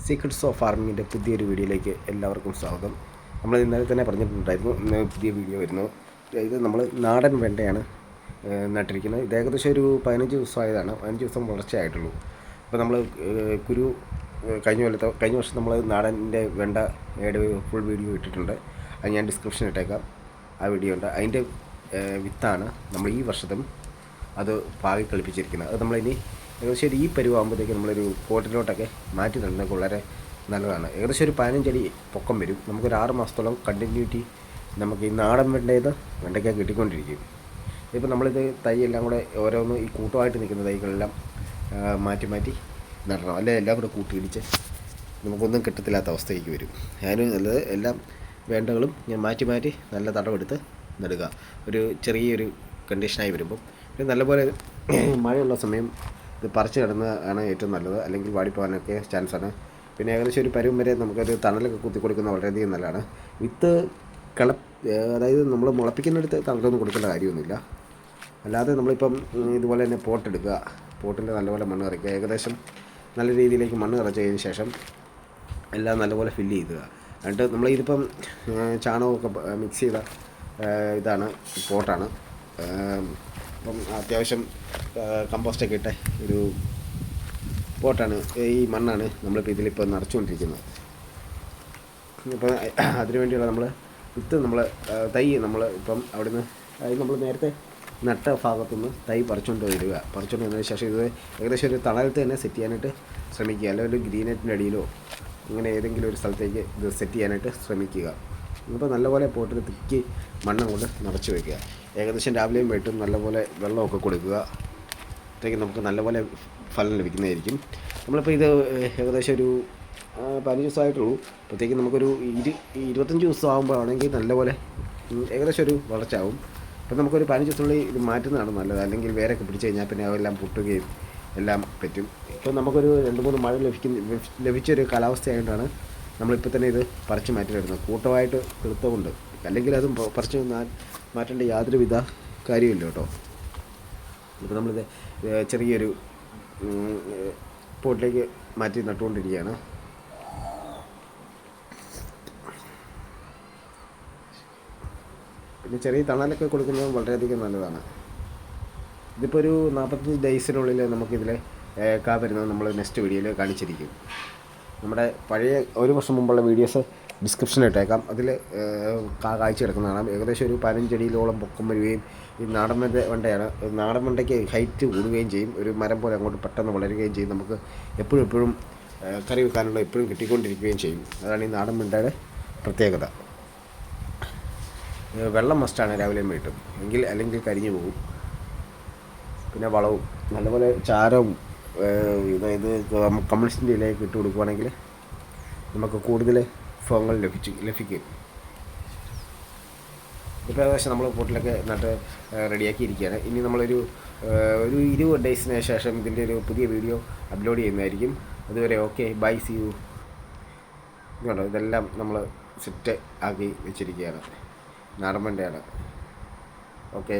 Secrets of ഫാർമിങ്ങിൻ്റെ പുതിയൊരു വീഡിയോയിലേക്ക് എല്ലാവർക്കും സ്വാഗതം. നമ്മൾ ഇന്നലെ തന്നെ പറഞ്ഞിട്ടുണ്ടായിരുന്നു, ഇന്ന് പുതിയ വീഡിയോ വരുന്നു. ഇത് നമ്മൾ നാടൻ വെണ്ടയാണ് നട്ടിരിക്കുന്നത്. ഇത് ഏകദേശം ഒരു 15 ദിവസമായതാണ്, 15 ദിവസം വളർച്ചയായിട്ടുള്ളൂ. അപ്പോൾ നമ്മൾ കുരു കഴിഞ്ഞ വർഷം നമ്മൾ നാടൻ്റെ വെണ്ട ഫുൾ വീഡിയോ ഇട്ടിട്ടുണ്ട്. അത് ഞാൻ ഡിസ്ക്രിപ്ഷൻ ഇട്ടേക്കാം. ആ വീഡിയോ ഉണ്ട്. അതിൻ്റെ വിത്താണ് നമ്മൾ ഈ വർഷത്തും അത് പാകി കളിപ്പിച്ചിരിക്കുന്നത്. അത് നമ്മളിനി ഏകദേശം ഈ പരുവാകുമ്പോഴത്തേക്ക് നമ്മളൊരു പോട്ടിലോട്ടൊക്കെ മാറ്റി നടുന്നത് വളരെ നല്ലതാണ്. ഏകദേശം ഒരു 15 അടി പൊക്കം വരും. നമുക്കൊരു 6 മാസത്തോളം കണ്ടിന്യൂറ്റി നമുക്ക് ഈ നാടൻ വെണ്ടയ്ക്ക കിട്ടിക്കൊണ്ടിരിക്കും. ഇപ്പോൾ നമ്മളിത് തൈ എല്ലാം കൂടെ ഓരോന്ന് ഈ കൂട്ടമായിട്ട് നിൽക്കുന്ന തൈകളെല്ലാം മാറ്റി നടണം, അല്ലെ എല്ലാം കൂടെ കൂട്ടിയിടിച്ച് നമുക്കൊന്നും കിട്ടത്തില്ലാത്ത അവസ്ഥയ്ക്ക് വരും. അതിന് നല്ലത് എല്ലാം വേണ്ടകളും ഞാൻ മാറ്റി നല്ല തടവെടുത്ത് നടുക. ഒരു ചെറിയൊരു കണ്ടീഷനായി വരുമ്പം പിന്നെ നല്ലപോലെ മഴയുള്ള സമയം ഇത് പറിച്ച് കിടന്നതാണ് ഏറ്റവും നല്ലത്, അല്ലെങ്കിൽ വാടിപ്പോകാനൊക്കെ ചാൻസാണ്. പിന്നെ ഏകദേശം ഒരു പരുവം വരെ നമുക്കൊരു തണലൊക്കെ കുത്തി കൊടുക്കുന്നത് വളരെയധികം നല്ലതാണ്. വിത്ത് അതായത് നമ്മൾ മുളപ്പിക്കുന്നിടത്ത് തണലൊന്നും കൊടുക്കേണ്ട കാര്യമൊന്നുമില്ല. അല്ലാതെ നമ്മളിപ്പം ഇതുപോലെ തന്നെ പോട്ടെടുക്കുക, പോട്ടിൽ നല്ലപോലെ മണ്ണ് നിറയ്ക്കുക. ഏകദേശം നല്ല രീതിയിലേക്ക് മണ്ണ് നിറച്ചതിന് ശേഷം എല്ലാം നല്ലപോലെ ഫില്ല് ചെയ്യുക. എന്നിട്ട് നമ്മളിതിപ്പം ചാണകമൊക്കെ മിക്സ് ചെയ്ത ഇതാണ് പോട്ടാണ്. അപ്പം അത്യാവശ്യം കമ്പോസ്റ്റൊക്കെ ഇട്ട ഒരു പോട്ടാണ്. ഈ മണ്ണാണ് നമ്മളിപ്പോൾ ഇതിലിപ്പോൾ നിറച്ചുകൊണ്ടിരിക്കുന്നത്. അപ്പോൾ അതിനു വേണ്ടിയുള്ള നമ്മൾ വിത്ത് തൈ ഇപ്പം അവിടുന്ന് നമ്മൾ നേരത്തെ നട്ട ഭാഗത്തുനിന്ന് തൈ പറിച്ചുകൊണ്ട് വന്നതിന് ശേഷം ഇത് ഏകദേശം ഒരു തണലത്ത് തന്നെ സെറ്റ് ചെയ്യാനായിട്ട് ശ്രമിക്കുക. അല്ലെങ്കിൽ ഒരു ഗ്രീനെറ്റിൻ്റെ അടിയിലോ ഇങ്ങനെ ഏതെങ്കിലും ഒരു സ്ഥലത്തേക്ക് ഇത് സെറ്റ് ചെയ്യാനായിട്ട് ശ്രമിക്കുക. അപ്പോൾ നല്ലപോലെ പോട്ടിൽ തിക്കി മണ്ണ് കൊണ്ട് നിറച്ച് വയ്ക്കുക. ഏകദേശം രാവിലെയും വൈകിട്ടും നല്ലപോലെ വെള്ളമൊക്കെ കൊടുക്കുക. അപ്പോഴത്തേക്കും നമുക്ക് നല്ലപോലെ ഫലം ലഭിക്കുന്നതായിരിക്കും. നമ്മളിപ്പോൾ ഇത് ഏകദേശം ഒരു 15 ദിവസമായിട്ടുള്ളൂ. അപ്പോഴത്തേക്കും നമുക്കൊരു 25 ദിവസം ആകുമ്പോഴാണെങ്കിൽ നല്ലപോലെ ഏകദേശം ഒരു വളർച്ച ആവും. അപ്പോൾ നമുക്കൊരു 15 ദിവസത്തിനുള്ളിൽ ഇത് മാറ്റുന്നതാണ് നല്ലത്. അല്ലെങ്കിൽ വേരൊക്കെ പിടിച്ച് കഴിഞ്ഞാൽ പിന്നെ അതെല്ലാം പൊട്ടുകയും എല്ലാം പറ്റും. ഇപ്പോൾ നമുക്കൊരു 2-3 മഴ ലഭിച്ചൊരു കാലാവസ്ഥയായതുകൊണ്ടാണ് നമ്മളിപ്പോൾ തന്നെ ഇത് പറിച്ച് മാറ്റി വരുന്നത്. കൂട്ടമായിട്ട് കിളുത്തമുണ്ട്, അല്ലെങ്കിൽ അതും പറിച്ച് മാറ്റേണ്ട യാതൊരുവിധ കാര്യമില്ല കേട്ടോ. ഇപ്പോൾ നമ്മളിത് ചെറിയൊരു പോട്ടിലേക്ക് മാറ്റി നട്ടുകൊണ്ടിരിക്കുകയാണ്. പിന്നെ ചെറിയ തണലൊക്കെ കൊടുക്കുന്നത് വളരെയധികം നല്ലതാണ്. ഇതിപ്പോൾ ഒരു 45 ഡേയ്സിനുള്ളിൽ നമുക്കിതിൽ കാ വരുന്നത് നമ്മൾ നെക്സ്റ്റ് വീഡിയോയിൽ കാണിച്ചിരിക്കും. നമ്മുടെ പഴയ ഒരു വർഷം മുമ്പുള്ള വീഡിയോസ് ഡിസ്ക്രിപ്ഷനിൽ ഇട്ടേക്കാം. അതിൽ കാഴ്ച കിടക്കുന്നതാണ്. ഏകദേശം ഒരു 15 അടിയിലോളം പൊക്കം വരികയും ഈ നാടൻ വെണ്ടയാണ്. നാടൻ വെണ്ടയ്ക്ക് ഹൈറ്റ് കൂടുകയും ചെയ്യും. ഒരു മരം പോലെ അങ്ങോട്ട് പെട്ടെന്ന് വളരുകയും ചെയ്യും. നമുക്ക് എപ്പോഴും കറി വെക്കാനുള്ള എപ്പോഴും കിട്ടിക്കൊണ്ടിരിക്കുകയും ചെയ്യും. അതാണ് ഈ നാടൻ വെണ്ടയുടെ പ്രത്യേകത. വെള്ളം മസ്റ്റാണ് രാവിലെയും വൈകിട്ടും, അല്ലെങ്കിൽ കരിഞ്ഞു പോകും. പിന്നെ വളവും നല്ലപോലെ ചാരവും ഇത് കമ്മ്യൂണിസ്റ്റിൻ്റെ ഇലയൊക്കെ ഇട്ട് കൊടുക്കുകയാണെങ്കിൽ നമുക്ക് കൂടുതൽ ഫലങ്ങൾ ലഭിക്കും. ഇപ്പോൾ ഏകദേശം നമ്മൾ പോട്ടിലൊക്കെ നട്ട് റെഡിയാക്കിയിരിക്കുകയാണ്. ഇനി നമ്മളൊരു 20 ഡേയ്സിന് ശേഷം ഇതിൻ്റെ ഒരു പുതിയ വീഡിയോ അപ്ലോഡ് ചെയ്യുന്നതായിരിക്കും. അതുവരെ ഓക്കെ, ബൈ, സി യു. ഇതുണ്ടോ, ഇതെല്ലാം നമ്മൾ സെറ്റ് ആക്കി വെച്ചിരിക്കുകയാണ്. നാടൻ വെണ്ടയാണ്. ഓക്കെ.